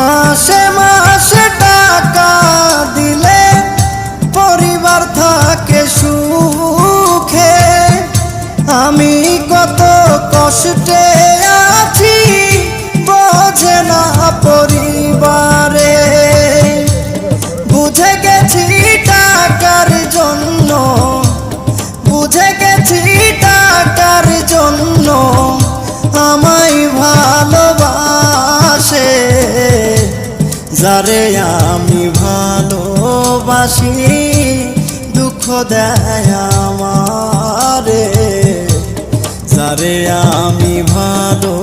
মাসে মাসে টাকা দিলে পরিবার থাকে সুখে। আমি কত কষ্টে আছি বোঝে না পরিবারে। বুঝে গেছি টাকার জন্য, বুঝে গেছি টাকার জন্য আমায় ভালোবাসে। যারে আমি ভালোবাসি দুঃখ দেয় আমারে। যারে আমি ভালো